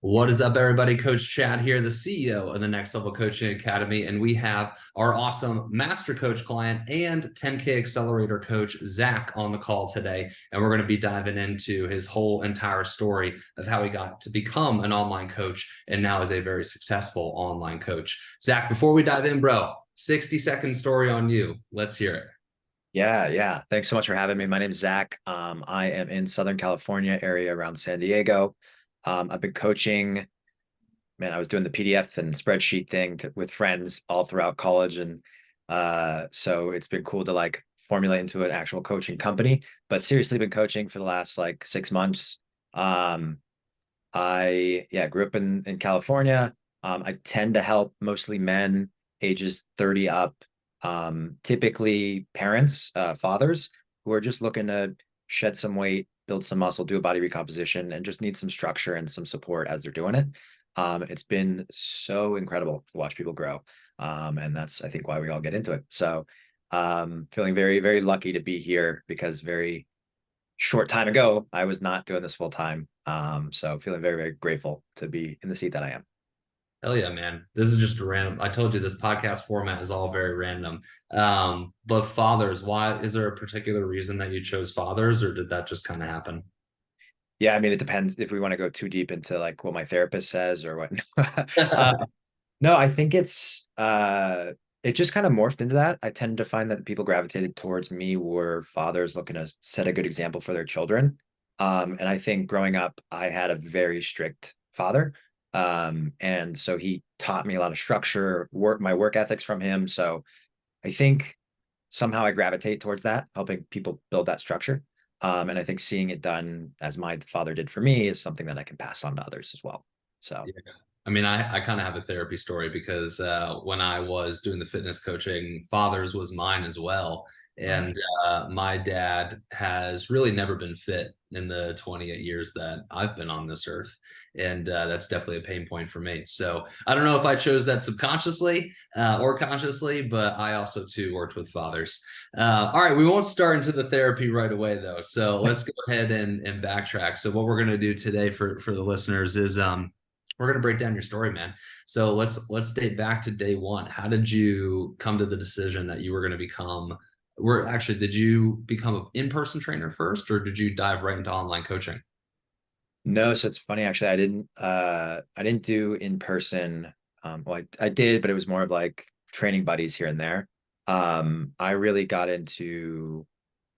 What is up, everybody? Coach Chad here, the CEO of the Next Level Coaching Academy, and we have our awesome Master Coach client and 10K Accelerator coach, Zach, on the call today. And we're going to be diving into his whole entire story of how he got to become an online coach and now is a very successful online coach. Zach, before we dive in, bro, 60-second story on you. Let's hear it. Yeah. Thanks so much for having me. My name's Zach. I am in Southern California area around San Diego. I've been coaching, man, I was doing the PDF and spreadsheet thing with friends all throughout college. And so it's been cool to like formulate into an actual coaching company, but seriously been coaching for the last like 6 months. Um, I grew up in California. I tend to help mostly men ages 30 up, typically parents, fathers who are just looking to shed some weight, build some muscle, do a body recomposition, and just need some structure and some support as they're doing it. It's been so incredible to watch people grow. And that's, I think, why we all get into it. So feeling very, very lucky to be here because very short time ago, I was not doing this full time. So feeling very, very grateful to be in the seat that I am. Hell yeah, man. This is just a random. I told you this podcast format is all very random. But fathers, why is there a particular reason that you chose fathers, or did that just kind of happen? Yeah, I mean, it depends if we want to go too deep into like what my therapist says or what. uh, no, I think it just kind of morphed into that. I tend to find that the people gravitated towards me were fathers looking to set a good example for their children. And I think growing up, I had a very strict father. And so he taught me a lot of structure, my work ethics from him. So I think somehow I gravitate towards that, helping people build that structure. And I think seeing it done as my father did for me is something that I can pass on to others as well. So Yeah. I mean, I kind of have a therapy story because when I was doing the fitness coaching, fathers was mine as well. right. And my dad has really never been fit in the 28 years that I've been on this earth. And that's definitely a pain point for me. So I don't know if I chose that subconsciously or consciously, but I also too worked with fathers. All right, we won't start into the therapy right away though. So let's go ahead and backtrack. So what we're going to do today for the listeners is we're going to break down your story, man. So let's date back to day one. How did you come to the decision that you were going to become? Did you become an in-person trainer first, or did you dive right into online coaching? No, so it's funny actually. I didn't do in person. Well, I did, but it was more of like training buddies here and there. I really got into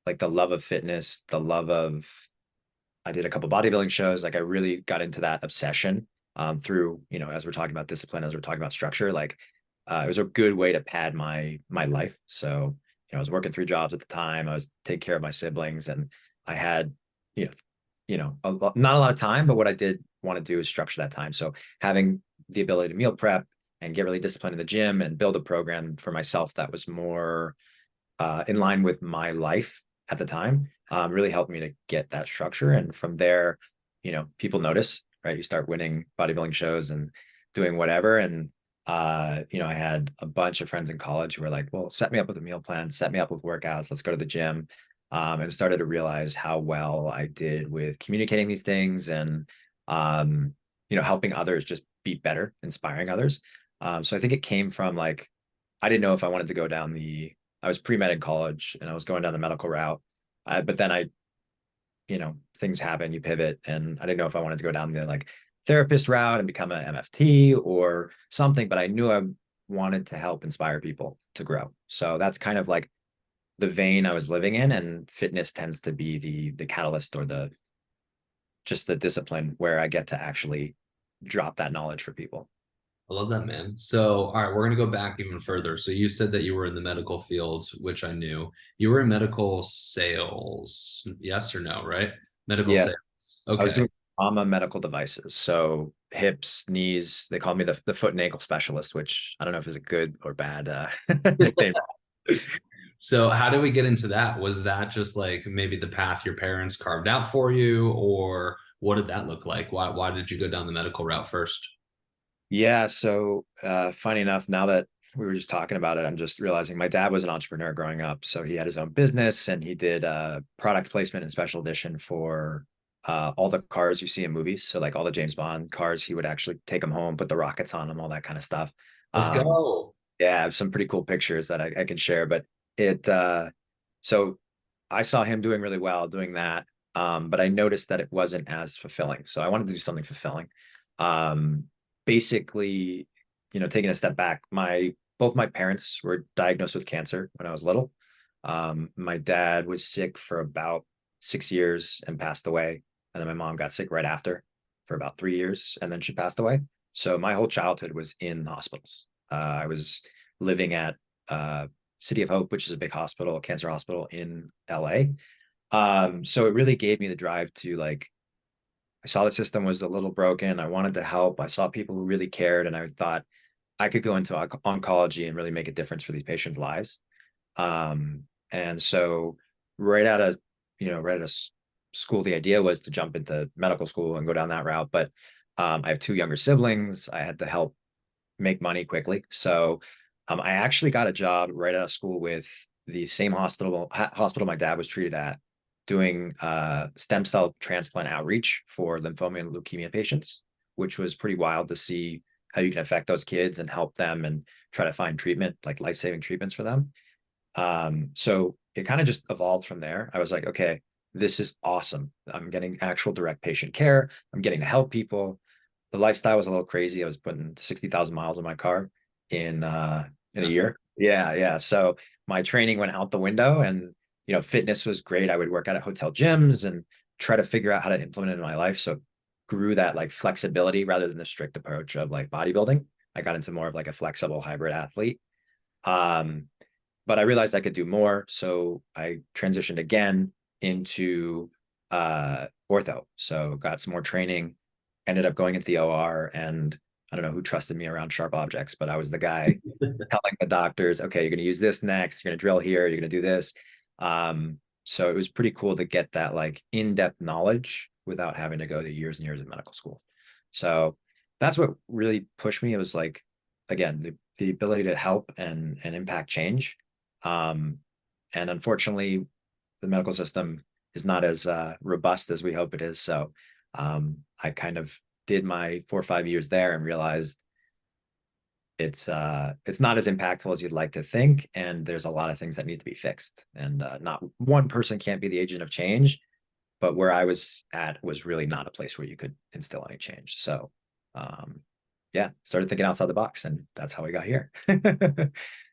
like the love of fitness, the love of I did a couple bodybuilding shows. Like I really got into that obsession through, as we're talking about discipline, as we're talking about structure, like it was a good way to pad my life. So, I was working 3 jobs at the time. I was taking care of my siblings and I had, you know, not a lot of time, but what I did want to do is structure that time. So having the ability to meal prep and get really disciplined in the gym and build a program for myself that was more in line with my life at the time, really helped me to get that structure. And from there, people notice, right? You start winning bodybuilding shows and doing whatever. And, I had a bunch of friends in college who were like, well, set me up with a meal plan, set me up with workouts, let's go to the gym. And started to realize how well I did with communicating these things and, helping others just be better, inspiring others. So I think it came from like, I didn't know if I wanted to go down I was pre-med in college and I was going down the medical route. But then things happen, you pivot, and I didn't know if I wanted to go down the like therapist route and become an MFT or something, but I knew I wanted to help inspire people to grow. So that's kind of like the vein I was living in, and fitness tends to be the catalyst or the just the discipline where I get to actually drop that knowledge for people. I love that, man. So, all right, we're going to go back even further. So, you said that you were in the medical field, which I knew. You were in medical sales, yes or no, right? Medical Yeah, sales. I was Okay. doing trauma medical devices. So hips, knees, they call me the foot and ankle specialist, which I don't know if is a good or bad nickname. So, how did we get into that? Was that just like maybe the path your parents carved out for you, or what did that look like? Why did you go down the medical route first? Yeah. So funny enough, now that we were just talking about it, I'm just realizing my dad was an entrepreneur growing up. So he had his own business and he did product placement and special edition for all the cars you see in movies. So like all the James Bond cars, he would actually take them home, put the rockets on them, all that kind of stuff. Let's Um, go. yeah, I have some pretty cool pictures that I can share, but it, so I saw him doing really well doing that. But I noticed that it wasn't as fulfilling. So I wanted to do something fulfilling. Um, Basically, taking a step back, both my parents were diagnosed with cancer when I was little. My dad was sick for about 6 years and passed away. And then my mom got sick right after for about 3 years, and then she passed away. So my whole childhood was in hospitals. I was living at City of Hope, which is a big hospital, cancer hospital in LA. So it really gave me the drive to like, I saw the system was a little broken. I wanted to help. I saw people who really cared, and I thought I could go into oncology and really make a difference for these patients' lives. And so right out of, right out of school, the idea was to jump into medical school and go down that route. But I have two younger siblings. I had to help make money quickly. So I actually got a job right out of school with the same hospital my dad was treated at, doing stem cell transplant outreach for lymphoma and leukemia patients, which was pretty wild to see how you can affect those kids and help them and try to find treatment, like life-saving treatments for them. So it kind of just evolved from there. I was like, okay, this is awesome. I'm getting actual direct patient care. I'm getting to help people. The lifestyle was a little crazy. I was putting 60,000 miles on my car in a Yeah. year. Yeah, yeah. So my training went out the window, and fitness was great. I would work out at hotel gyms and try to figure out how to implement it in my life. So grew that like flexibility rather than the strict approach of like bodybuilding. I got into more of like a flexible hybrid athlete. Um, but I realized I could do more. So I transitioned again into ortho. So got some more training, ended up going into the OR, and I don't know who trusted me around sharp objects, but I was the guy telling the doctors, okay, you're going to use this next, you're going to drill here, you're going to do this. So it was pretty cool to get that like in-depth knowledge without having to go to years and years of medical school. So that's what really pushed me. It was like, again, the ability to help and impact change. Um, and unfortunately, the medical system is not as robust as we hope it is. So I kind of did my 4 or 5 years there and realized it's not as impactful as you'd like to think, and there's a lot of things that need to be fixed. And not one person can't be the agent of change, but where I was at was really not a place where you could instill any change. So yeah, started thinking outside the box, and that's how we got here.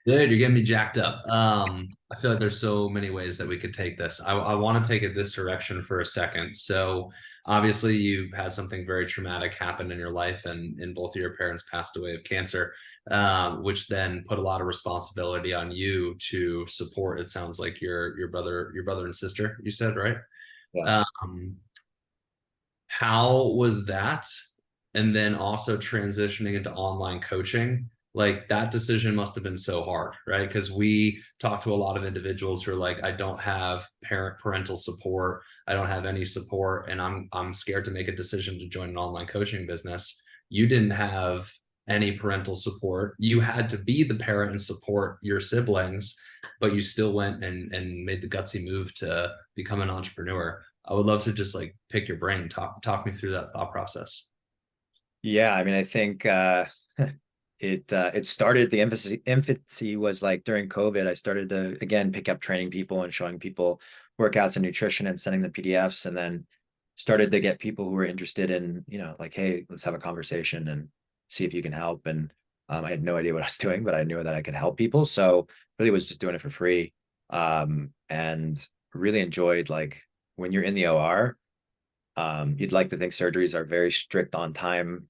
Dude, you're getting me jacked up. I feel like there's so many ways that we could take this. I want to take it this direction for a second. So obviously you've had something very traumatic happen in your life, and both of your parents passed away of cancer, which then put a lot of responsibility on you to support, it sounds like your brother and sister, you said, right? Yeah. Um, how was that? And then also transitioning into online coaching, like that decision must have been so hard, right? Because we talk to a lot of individuals who are like, I don't have parental support, I don't have any support, and I'm scared to make a decision to join an online coaching business. You didn't have any parental support. You had to be the parent and support your siblings, but you still went and made the gutsy move to become an entrepreneur. I would love to just like pick your brain, talk me through that thought process. Yeah, I mean, I think it started, the infancy was like during COVID. I started to again pick up training people and showing people workouts and nutrition and sending them PDFs, and then started to get people who were interested in, like, hey, let's have a conversation and see if you can help. And I had no idea what I was doing, but I knew that I could help people. So really was just doing it for free. And really enjoyed like when you're in the OR, you'd like to think surgeries are very strict on time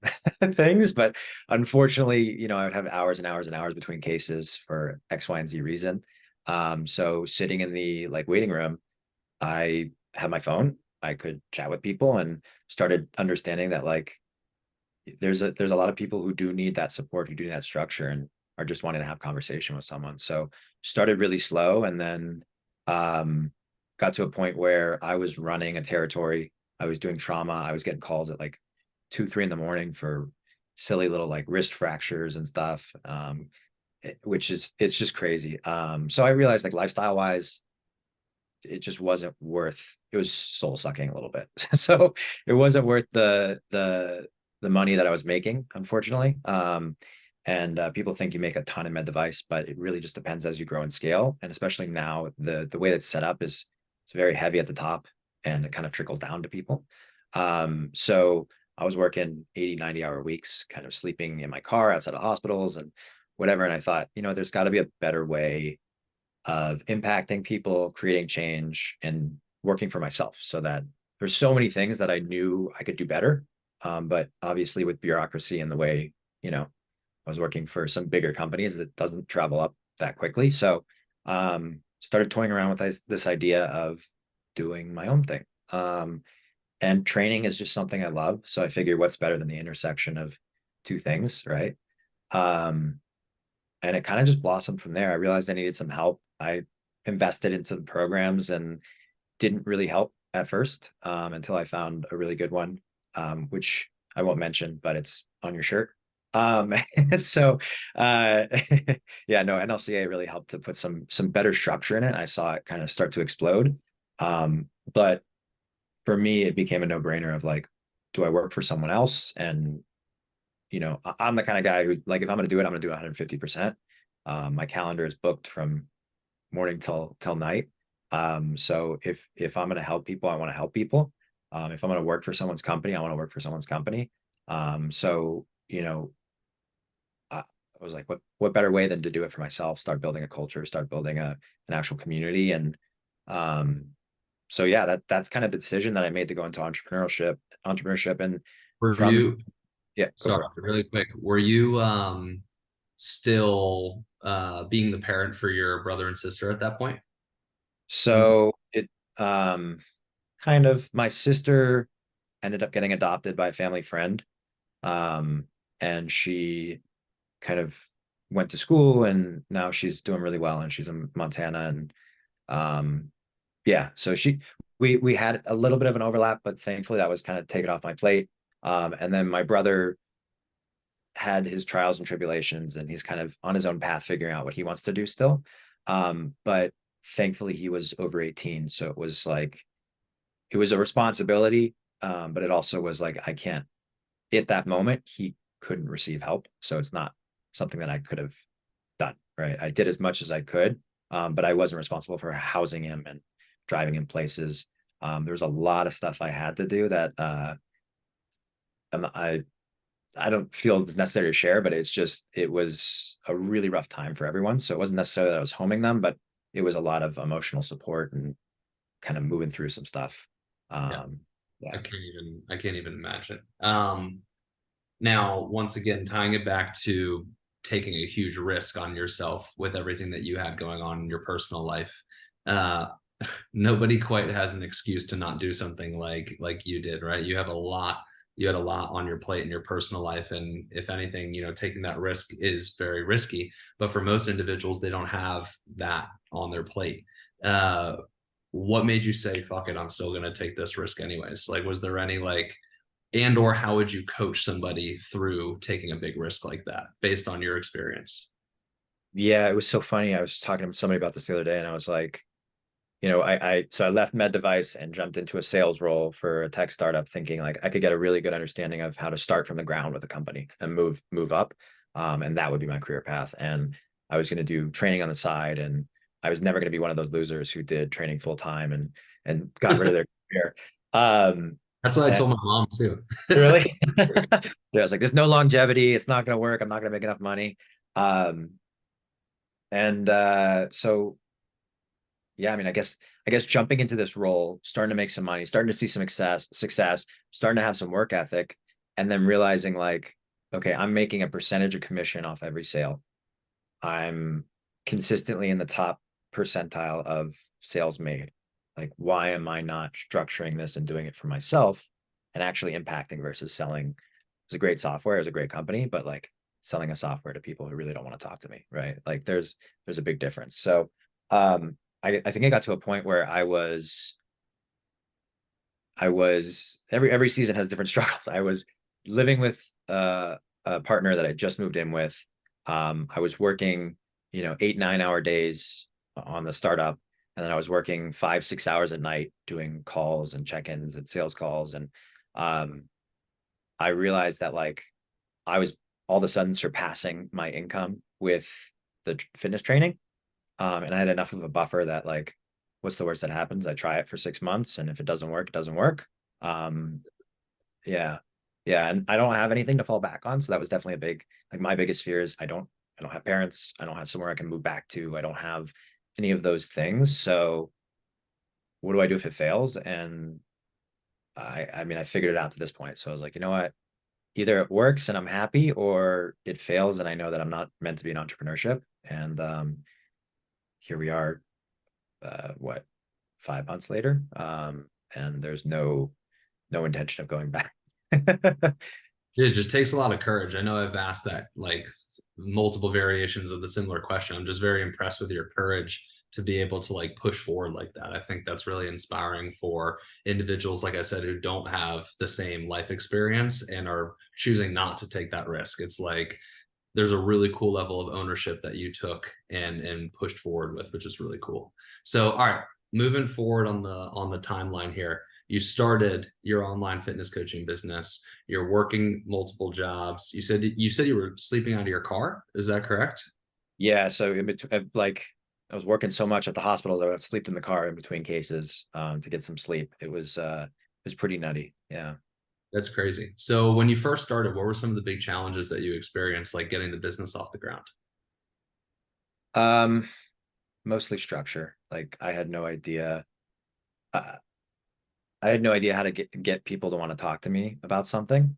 things, but unfortunately, I would have hours and hours and hours between cases for X, Y, and Z reason. So sitting in the like waiting room, I had my phone. I could chat with people and started understanding that like there's a lot of people who do need that support, who do need that structure, and are just wanting to have conversation with someone. So started really slow, and then um, got to a point where I was running a territory. I was doing trauma. I was getting calls at like 2, 3 in the morning for silly little like wrist fractures and stuff, which is it's just crazy. So I realized like lifestyle wise, it just wasn't worth, it was soul sucking a little bit. So it wasn't worth the money that I was making, unfortunately. And people think you make a ton in med device, but it really just depends as you grow and scale. And especially now, the way that's set up is it's very heavy at the top and it kind of trickles down to people. So I was working 80, 90-hour weeks, kind of sleeping in my car outside of hospitals and whatever. And I thought, there's got to be a better way of impacting people, creating change, and working for myself, so that there's so many things that I knew I could do better. But obviously with bureaucracy and the way, I was working for some bigger companies, it doesn't travel up that quickly. So started toying around with this idea of doing my own thing. And training is just something I love. So I figured what's better than the intersection of two things, right? Um, and it kind of just blossomed from there. I realized I needed some help. I invested into the programs and didn't really help at first, until I found a really good one, which I won't mention, but it's on your shirt. And so, uh, yeah, no, NLCA really helped to put some better structure in it. I saw it kind of start to explode. But for me, it became a no-brainer of like, do I work for someone else? And I'm the kind of guy who, like, if I'm going to do it, I'm going to do 150%. My calendar is booked from morning till night. So if I'm going to help people, I want to help people. If I'm going to work for someone's company, I want to work for someone's company. So I was like, what better way than to do it for myself? Start building a culture, start building an actual community, and um, so yeah, that's kind of the decision that I made to go into entrepreneurship, and Were from you, yeah, go sorry, for it. really quick, were you still being the parent for your brother and sister at that point? So it um kind of, my sister ended up getting adopted by a family friend. Um, and she kind of went to school and now she's doing really well and she's in Montana. And um, yeah, so we had a little bit of an overlap, but thankfully that was kind of taken off my plate. And then my brother had his trials and tribulations and he's kind of on his own path figuring out what he wants to do still. But thankfully he was over 18. So it was like, it was a responsibility. But it also was like, I can't, at that moment, he couldn't receive help. So it's not something that I could have done, right? I did as much as I could, but I wasn't responsible for housing him and driving him places. There was a lot of stuff I had to do that I I don't feel it's necessary to share, but it was a really rough time for everyone. So it wasn't necessarily that I was homing them, but it was a lot of emotional support and kind of moving through some stuff. Yeah, Um, yeah. I can't even imagine. Now, once again, tying it back to taking a huge risk on yourself with everything that you had going on in your personal life. Uh, Nobody quite has an excuse to not do something like you did, right? You had a lot on your plate in your personal life, and if anything, taking that risk is very risky. But for most individuals, they don't have that on their plate. Uh, what made you say, "Fuck it, I'm still going to take this risk anyways"? Like, was there any like, and or how would you coach somebody through taking a big risk like that based on your experience? Yeah, it was so funny. I was talking to somebody about this the other day and I was like, so I left med device and jumped into a sales role for a tech startup, thinking like I could get a really good understanding of how to start from the ground with a company and move up, and that would be my career path. And I was going to do training on the side, and I was never going to be one of those losers who did training full time and got rid of their career. That's what I And told my mom too. really, yeah, I was like, "There's no longevity. It's not going to work. I'm not going to make enough money." Um, and so yeah, I mean, I guess jumping into this role, starting to make some money, starting to see some success, starting to have some work ethic, and then realizing like, okay, I'm making a percentage of commission off every sale. I'm consistently in the top percentile of sales made. Like, why am I not structuring this and doing it for myself and actually impacting versus selling? It's a great software, it's a great company, but like selling a software to people who really don't want to talk to me, right? Like there's a big difference. So I think I got to a point where I was every season has different struggles. I was living with a partner that I just moved in with. I was working, 8, 9 hour days on the startup. And then I was working 5, 6 hours at night doing calls and check-ins and sales calls. And um, I realized that like I was all of a sudden surpassing my income with the fitness training. And I had enough of a buffer that like, what's the worst that happens? I try it for 6 months, and if it doesn't work, it doesn't work. Um, yeah, yeah, and I don't have anything to fall back on, so that was definitely a big like my biggest fear is I don't have parents, I don't have somewhere I can move back to, I don't have any of those things. So what do I do if it fails? And I mean, I figured it out to this point. So I was like, you know what? Either it works and I'm happy, or it fails and I know that I'm not meant to be in entrepreneurship. And here we are, what, 5 months later, and there's no intention of going back. It just takes a lot of courage. I know I've asked that like multiple variations of the similar question. I'm just very impressed with your courage to be able to like push forward like that. I think that's really inspiring for individuals, like I said, who don't have the same life experience and are choosing not to take that risk. It's like there's a really cool level of ownership that you took and pushed forward with, which is really cool. So, all right, moving forward on the timeline here, you started your online fitness coaching business. You're working multiple jobs. You said you were sleeping out of your car. Is that correct? Yeah, so in between, like I was working so much at the hospitals, I would sleep in the car in between cases to get some sleep. It was pretty nutty. Yeah. That's crazy. So when you first started, what were some of the big challenges that you experienced, like getting the business off the ground? Um, Mostly structure. Like uh, I had no idea how to get people to want to talk to me about something.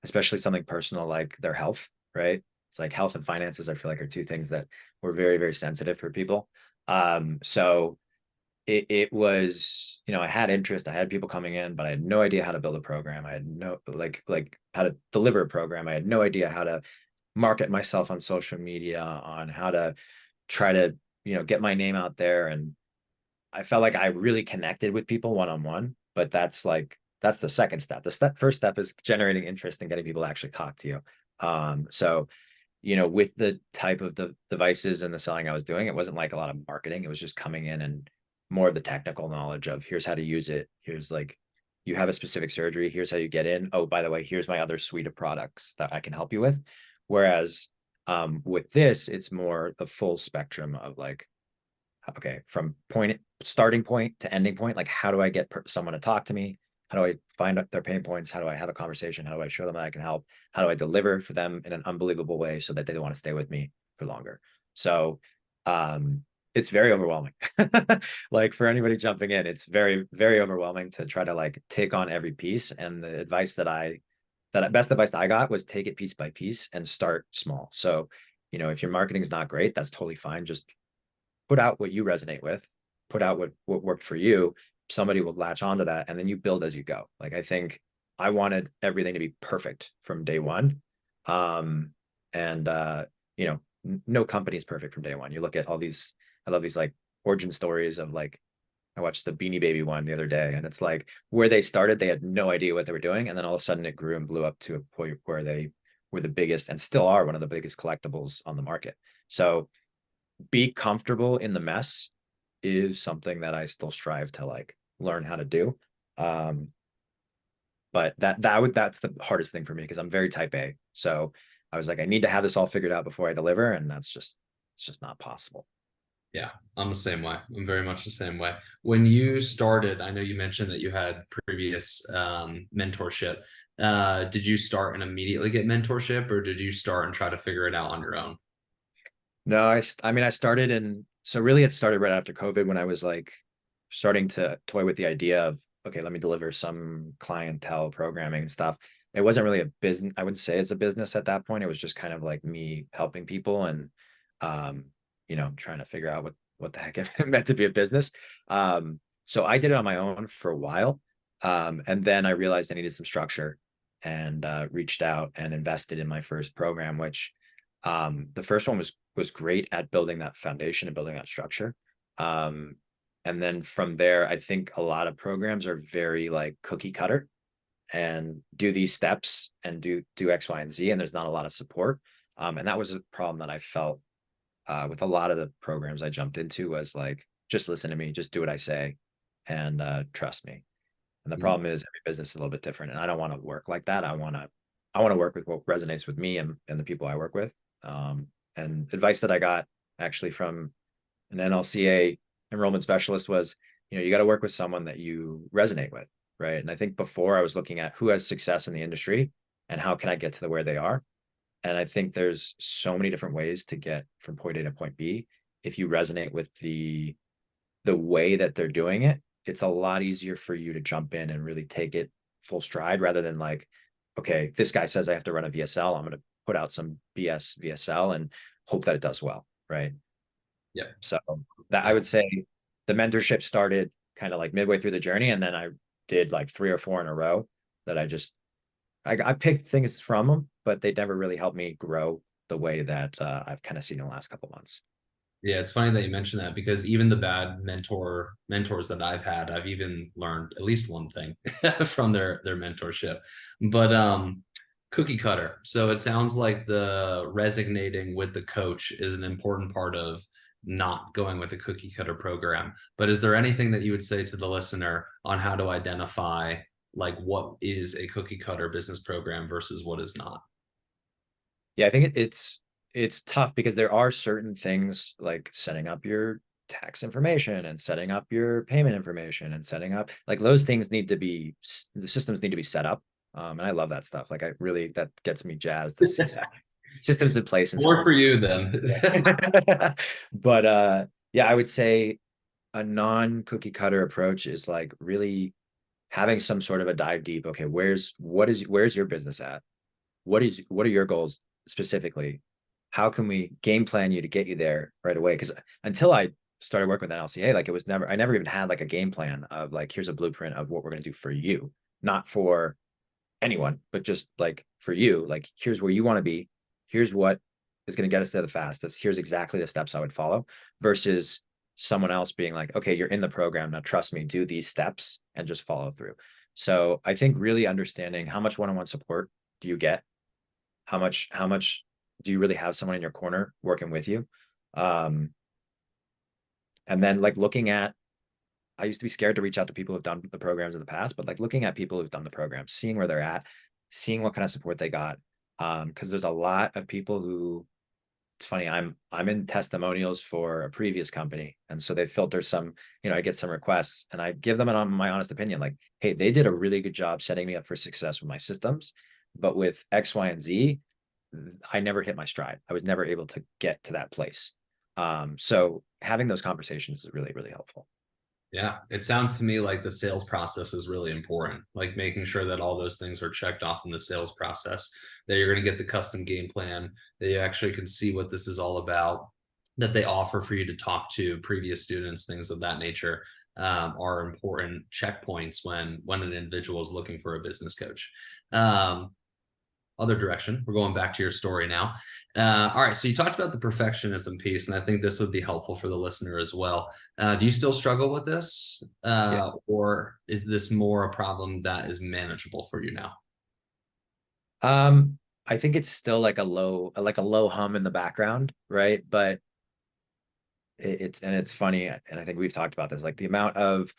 Especially something personal like their health, right? It's like health and finances, I feel like are two things that were very, very sensitive for people. So it was, I had interest, I had people coming in, but I had no idea how to build a program. I had no like how to deliver a program. I had no idea how to market myself on social media, on how to try to, get my name out there. And I felt like I really connected with people one on one, but that's the second step. First step is generating interest and getting people to actually talk to you. So with the type of the devices and the selling I was doing, it wasn't like a lot of marketing. It was just coming in and more of the technical knowledge of here's how to use it. Here's like you have a specific surgery. Here's how you get in. Oh, by the way, here's my other suite of products that I can help you with. Whereas with this, it's more the full spectrum of like, okay, from starting point to ending point, like how do I get someone to talk to me? How do I find out their pain points? How do I have a conversation? How do I show them that I can help? How do I deliver for them in an unbelievable way so that they want to stay with me for longer? So it's very overwhelming. Like for anybody jumping in, it's very, very overwhelming to try to like take on every piece. And the advice that best advice that I got was take it piece by piece and start small. So, if your marketing is not great, that's totally fine. Just put out what you resonate with, put out what worked for you. Somebody will latch onto that, and then you build as you go. Like I think I wanted everything to be perfect from day one, um, and no company is perfect from day one. You look at all these, I love these like origin stories of like I watched the Beanie Baby one the other day, and it's like where they started, they had no idea what they were doing, and then all of a sudden it grew and blew up to a point where they were the biggest and still are one of the biggest collectibles on the market. So be comfortable in the mess is something that I still strive to like learn how to do. Um, but that's the hardest thing for me because I'm very type A. So I was like, I need to have this all figured out before I deliver, and it's just not possible. Yeah, I'm the same way. I'm very much the same way. When you started, I know you mentioned that you had previous mentorship. Did you start and immediately get mentorship, or did you start and try to figure it out on your own? No, I mean, I started so really it started right after COVID when I was like starting to toy with the idea of, okay, let me deliver some clientele programming and stuff. It wasn't really a business. I wouldn't say it's a business at that point. It was just kind of like me helping people and, um, trying to figure out what the heck it meant to be a business. So I did it on my own for a while. And then I realized I needed some structure and reached out and invested in my first program, which the first one was great at building that foundation and building that structure. Um, and then from there, I think a lot of programs are very like cookie cutter and do these steps and do X, Y, and Z, and there's not a lot of support. And that was a problem that I felt with a lot of the programs I jumped into was like just listen to me, just do what I say, and trust me. And the Mm. problem is every business is a little bit different, and I don't want to work like that. I want to work with what resonates with me and the people I work with. And advice that I got actually from an NLCA enrollment specialist was, you got to work with someone that you resonate with, right? And I think before I was looking at who has success in the industry and how can I get to where they are. And I think there's so many different ways to get from point A to point B. If you resonate with the way that they're doing it, it's a lot easier for you to jump in and really take it full stride rather than like, okay, this guy says I have to run a VSL. I'm going to put out some BS VSL and hope that it does well. Right. Yep. So that I would say the mentorship started kind of like midway through the journey. And then I did like 3 or 4 in a row that I picked things from them, but they never really helped me grow the way that I've kind of seen in the last couple of months. Yeah, it's funny that you mentioned that because even the bad mentors that I've had, I've even learned at least one thing from their mentorship. But cookie cutter. So it sounds like the resonating with the coach is an important part of not going with the cookie cutter program. But is there anything that you would say to the listener on how to identify like what is a cookie cutter business program versus what is not? Yeah, I think it's tough because there are certain things like setting up your tax information and setting up your payment information and setting up like those things need to be the systems need to be set up. And I love that stuff. Like I really that gets me jazzed to see systems in place and More systems. for you then. But yeah, I would say a non-cookie cutter approach is like really having some sort of a dive deep. Okay, where's your business at? What are your goals specifically? How can we game plan you to get you there right away? Because until I started working with NLCA, like I never even had like a game plan of like, here's a blueprint of what we're going to do for you, not for anyone, but just like for you, like, here's where you want to be. Here's what is going to get us there the fastest. Here's exactly the steps I would follow versus someone else being like, okay, you're in the program. Now trust me, do these steps and just follow through. So I think really understanding how much one-on-one support do you get? How much do you really have someone in your corner working with you? Um, and then like looking at, I used to be scared to reach out to people who've done the programs in the past, but like looking at people who've done the programs, seeing where they're at, seeing what kind of support they got. Because there's a lot of people who it's funny, I'm in testimonials for a previous company. And so they filter some, I get some requests and I give them my honest opinion, like, hey, they did a really good job setting me up for success with my systems, but with X, Y, and Z, I never hit my stride. I was never able to get to that place. So having those conversations is really, really helpful. Yeah, it sounds to me like the sales process is really important. Like making sure that all those things are checked off in the sales process, that you're going to get the custom game plan, that you actually can see what this is all about, that they offer for you to talk to previous students, things of that nature, are important checkpoints when an individual is looking for a business coach. Other direction. We're going back to your story now. All right. So you talked about the perfectionism piece, and I think this would be helpful for the listener as well. Do you still struggle with this, Yeah. or is this more a problem that is manageable for you now? I think it's still like a low hum in the background, right? But it's funny, and I think we've talked about this, like the amount of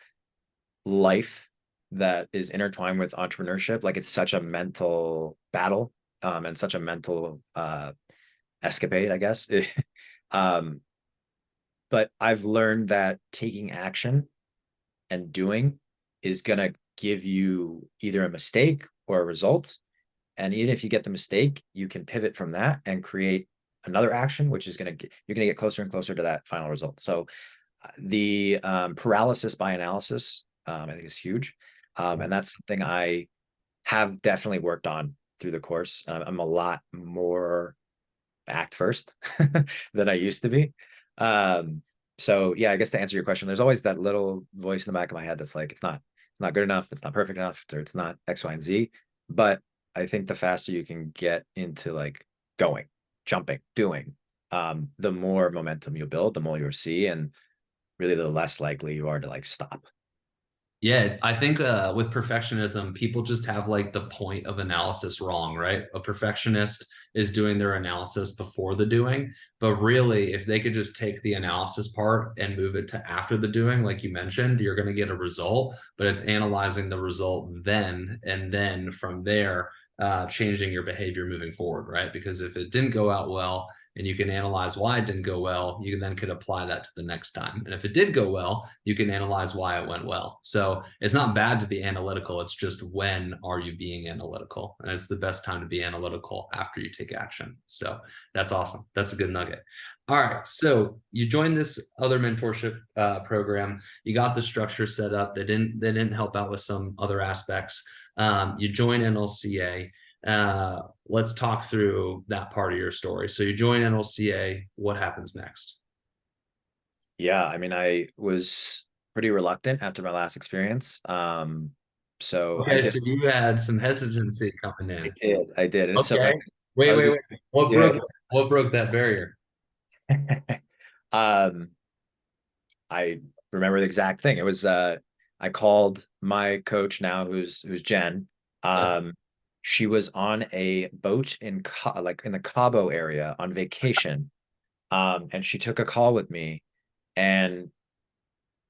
life that is intertwined with entrepreneurship, like it's such a mental battle, and such a mental escapade, I guess. um, but I've learned that taking action and doing is gonna give you either a mistake or a result. And even if you get the mistake, you can pivot from that and create another action, which is you're gonna get closer and closer to that final result. So the paralysis by analysis, I think is huge. And that's something I have definitely worked on through the course. I'm a lot more act first than I used to be. Um, so yeah, I guess to answer your question, there's always that little voice in the back of my head that's like, it's not good enough, it's not perfect enough, or it's not X, Y, and Z. But I think the faster you can get into like going, jumping, doing, the more momentum you'll build, the more you'll see, and really the less likely you are to like stop. Yeah, I think with perfectionism, people just have like the point of analysis wrong, right? A perfectionist is doing their analysis before the doing, but really, if they could just take the analysis part and move it to after the doing, like you mentioned, you're going to get a result, but it's analyzing the result then, and then from there, changing your behavior moving forward, right? Because if it didn't go out well, and you can analyze why it didn't go well, you can then could apply that to the next time. And if it did go well, you can analyze why it went well. So it's not bad to be analytical. It's just when are you being analytical? And it's the best time to be analytical after you take action. So that's awesome. That's a good nugget. All right. So you joined this other mentorship program. You got the structure set up. They didn't help out with some other aspects. You join NLCA. Let's talk through that part of your story. So you join NLCA. What happens next? Yeah, I mean, I was pretty reluctant after my last experience. So I Okay, did, so you had some hesitancy coming in. I did. And it's so Okay. funny. I Wait, was wait, just, wait. What yeah. broke what broke that barrier? Um, I remember the exact thing. It was I called my coach now, who's Jen. Yep. Um, she was on a boat in like in the Cabo area on vacation. And she took a call with me, and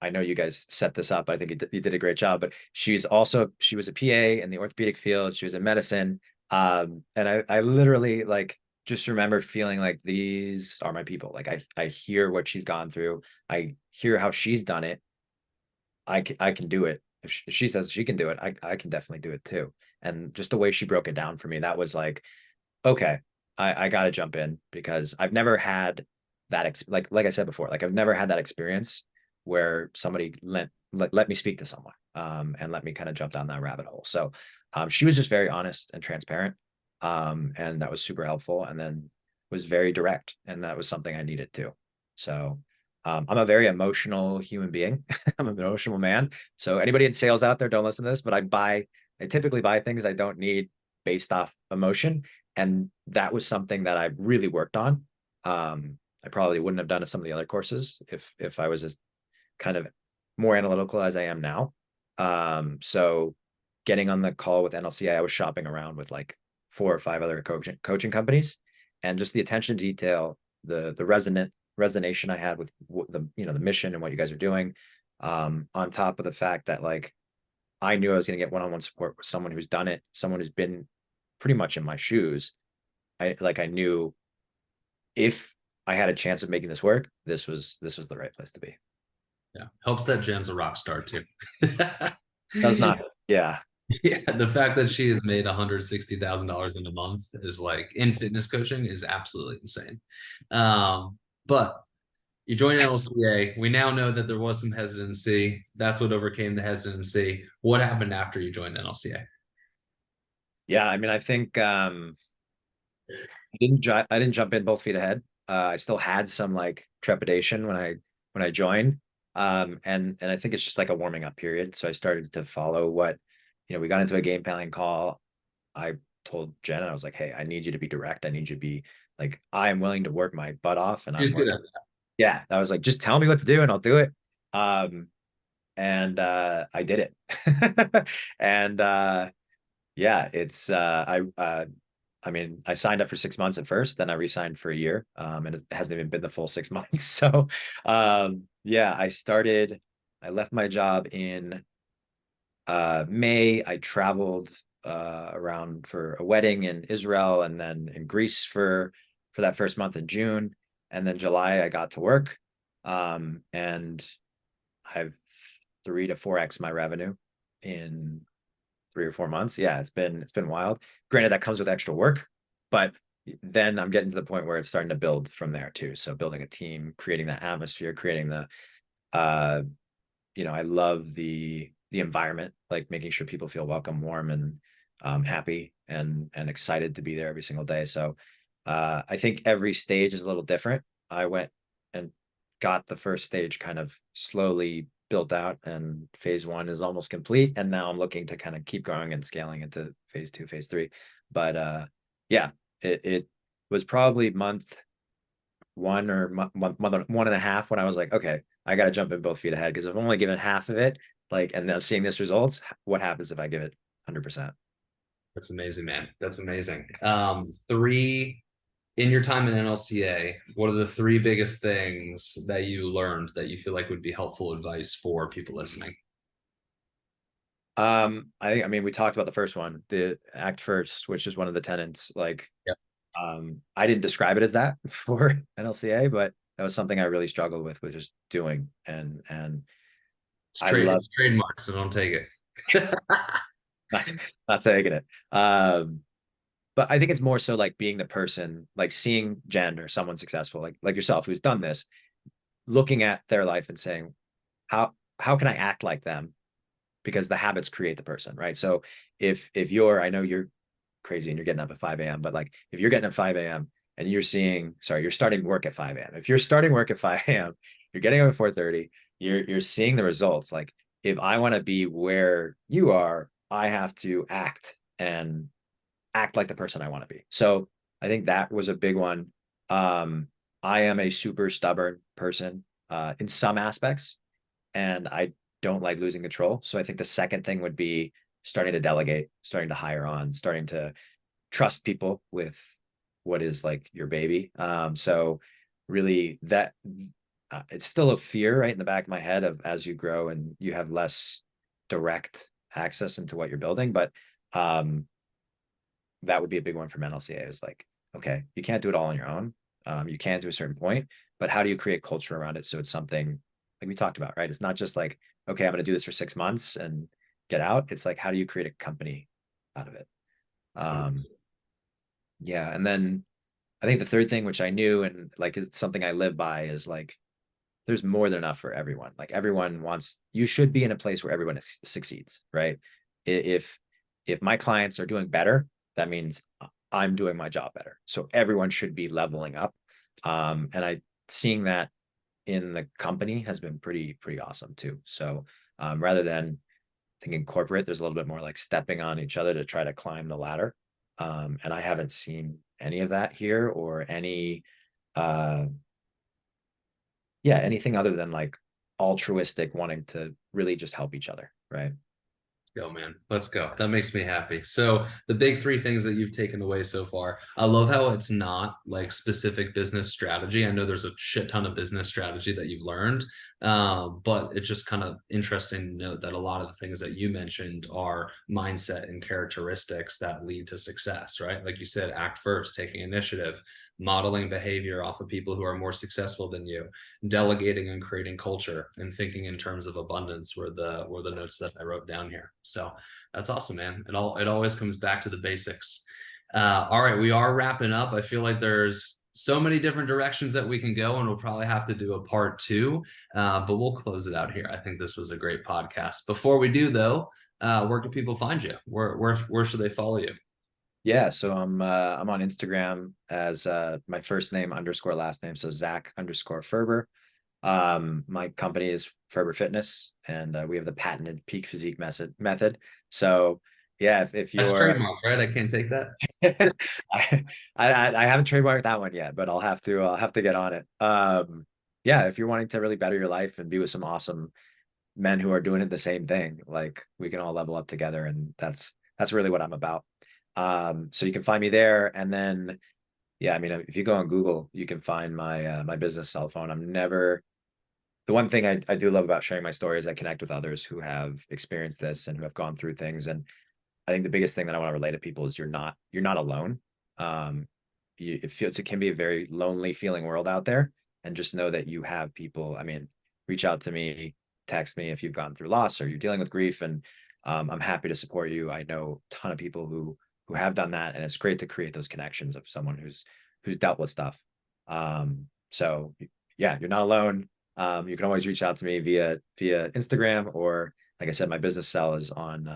I know you guys set this up. I think you did a great job, but she was a PA in the orthopedic field. She was in medicine. And I literally like just remembered feeling like these are my people. Like I hear what she's gone through. I hear how she's done it. I can do it. If she says she can do it, I can definitely do it too. And just the way she broke it down for me, that was like, okay, I got to jump in because I've never had that like I said before, like I've never had that experience where somebody let me speak to someone and let me kind of jump down that rabbit hole. So she was just very honest and transparent, and that was super helpful. And then was very direct, and that was something I needed too. So I'm a very emotional human being. I'm an emotional man. So anybody in sales out there, don't listen to this, but I typically buy things I don't need based off emotion, and that was something that I really worked on. I probably wouldn't have done some of the other courses if I was as kind of more analytical as I am now. So getting on the call with NLCA, I was shopping around with like 4 or 5 other coaching companies, and just the attention to detail, the resonation I had with the the mission and what you guys are doing, on top of the fact that like I knew I was going to get one-on-one support with someone who's done it, someone who's been pretty much in my shoes. I knew if I had a chance of making this work, this was the right place to be. Yeah. Helps that Jen's a rock star too. Does not. Yeah. Yeah, the fact that she has made $160,000 in a month is like in fitness coaching is absolutely insane. But you joined NLCA. We now know that there was some hesitancy. That's what overcame the hesitancy. What happened after you joined NLCA? Yeah. I mean, I think I didn't jump in both feet ahead. I still had some like trepidation when I joined. And I think it's just like a warming up period. So I started to follow what, we got into a game planning call. I told Jen, I was like, hey, I need you to be direct. I need you to be like, I am willing to work my butt off, and I'm She's good working. at Yeah. I was like, just tell me what to do and I'll do it. And I did it. And yeah, I mean, I signed up for 6 months at first, then I re-signed for a year. And it hasn't even been the full 6 months. So yeah, I left my job in May. I traveled around for a wedding in Israel, and then in Greece for that first month in June. And then July I got to work. And I've 3 to 4x my revenue in 3 or 4 months. Yeah, it's been wild. Granted, that comes with extra work, but then I'm getting to the point where it's starting to build from there too. So building a team, creating that atmosphere, creating the uh I love the environment, like making sure people feel welcome, warm, and happy and excited to be there every single day. So I think every stage is a little different. I went and got the first stage kind of slowly built out, and phase one is almost complete. And now I'm looking to kind of keep growing and scaling into phase two, phase three. But yeah, it was probably month 1 or month 1.5 when I was like, okay, I got to jump in both feet ahead, because I've only given half of it. Like, and I'm seeing this results. What happens if I give it 100%? That's amazing, man. That's amazing. Three in your time in NLCA, what are the three biggest things that you learned that you feel like would be helpful advice for people listening? I mean, we talked about the first one, the act first, which is one of the tenets. Like, Yep. I didn't describe it as that for NLCA, but that was something I really struggled with, just doing. And I love It's trademark, so don't take it. not not taking it. But I think it's more so like being the person, like seeing Jen or someone successful, like yourself, who's done this, looking at their life and saying, how can I act like them? Because the habits create the person, right? So if you're, I know you're crazy and you're getting up at 5 a.m., but like if you're getting up at 5 a.m. and you're starting work at 5 a.m. If you're starting work at 5 a.m., you're getting up at 4:30, you're seeing the results. Like if I want to be where you are, I have to act like the person I want to be. So I think that was a big one. I am a super stubborn person in some aspects, and I don't like losing control. So I think the second thing would be starting to delegate, starting to hire on, starting to trust people with what is like your baby. So really that it's still a fear right in the back of my head of as you grow and you have less direct access into what you're building. But um, that would be a big one for NLCA is like, okay, you can't do it all on your own. You can to a certain point, but how do you create culture around it so it's something like we talked about, right? It's not just like, okay, I'm going to do this for 6 months and get out. It's like, how do you create a company out of it? Um, yeah. And then I think the third thing, which I knew and like it's something I live by, is like, there's more than enough for everyone. Like everyone wants, you should be in a place where everyone succeeds, right? If if my clients are doing better, that means I'm doing my job better. So everyone should be leveling up. And I seeing that in the company has been pretty awesome too. So rather than thinking corporate, there's a little bit more like stepping on each other to try to climb the ladder. And I haven't seen any of that here or any uh yeah, anything other than like altruistic wanting to really just help each other, right? Go, man. Let's go. That makes me happy. So, the big three things that you've taken away so far. I love how it's not like specific business strategy. I know there's a shit ton of business strategy that you've learned, but it's just kind of interesting to note that a lot of the things that you mentioned are mindset and characteristics that lead to success, right? Like you said, act first, taking initiative, modeling behavior off of people who are more successful than you, delegating and creating culture, and thinking in terms of abundance were the notes that I wrote down here. So that's awesome, man. It always comes back to the basics. All right, we are wrapping up. I feel like there's so many different directions that we can go, and we'll probably have to do a part two. But we'll close it out here. I think this was a great podcast. Before we do, though, where can people find you? Where should they follow you? Yeah, so I'm on Instagram as my first name underscore last name, so Zach underscore Ferber. My company is Ferber Fitness, and we have the patented peak physique method. So yeah, if That's you're trademark, right? I can't take that. I, I haven't trademarked that one yet, but I'll have to get on it. Yeah, if you're wanting to really better your life and be with some awesome men who are doing it the same thing, like we can all level up together, and that's really what I'm about. So you can find me there, and then yeah, I mean, if you go on Google, you can find my business cell phone. I'm never the one thing I do love about sharing my story is I connect with others who have experienced this and who have gone through things. And I think the biggest thing that I want to relate to people is you're not alone. Um, it can be a very lonely feeling world out there, and just know that you have people. I mean, reach out to me, text me if you've gone through loss or you're dealing with grief, and I'm happy to support you. I know a ton of people who have done that, and it's great to create those connections of someone who's dealt with stuff. So yeah, you're not alone. You can always reach out to me via Instagram, or like I said, my business cell is on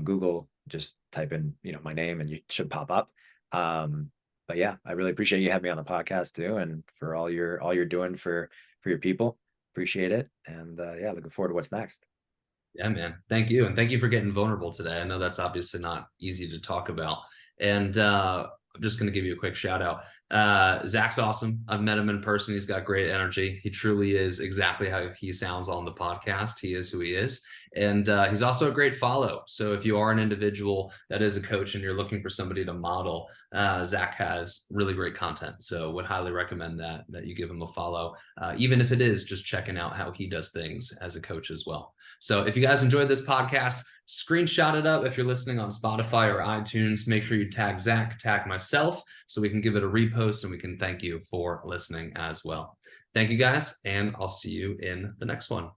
Google. Just type in, my name and you should pop up. But yeah, I really appreciate you having me on the podcast too, and for all you're doing for your people. Appreciate it. And yeah, looking forward to what's next. Yeah, man. Thank you. And thank you for getting vulnerable today. I know that's obviously not easy to talk about. And I'm just going to give you a quick shout out. Zach's awesome. I've met him in person. He's got great energy. He truly is exactly how he sounds on the podcast. He is who he is. And he's also a great follow. So if you are an individual that is a coach and you're looking for somebody to model, Zach has really great content. So would highly recommend that you give him a follow, even if it is just checking out how he does things as a coach as well. So if you guys enjoyed this podcast, screenshot it up. If you're listening on Spotify or iTunes, make sure you tag Zach, tag myself, so we can give it a repost and we can thank you for listening as well. Thank you guys, and I'll see you in the next one.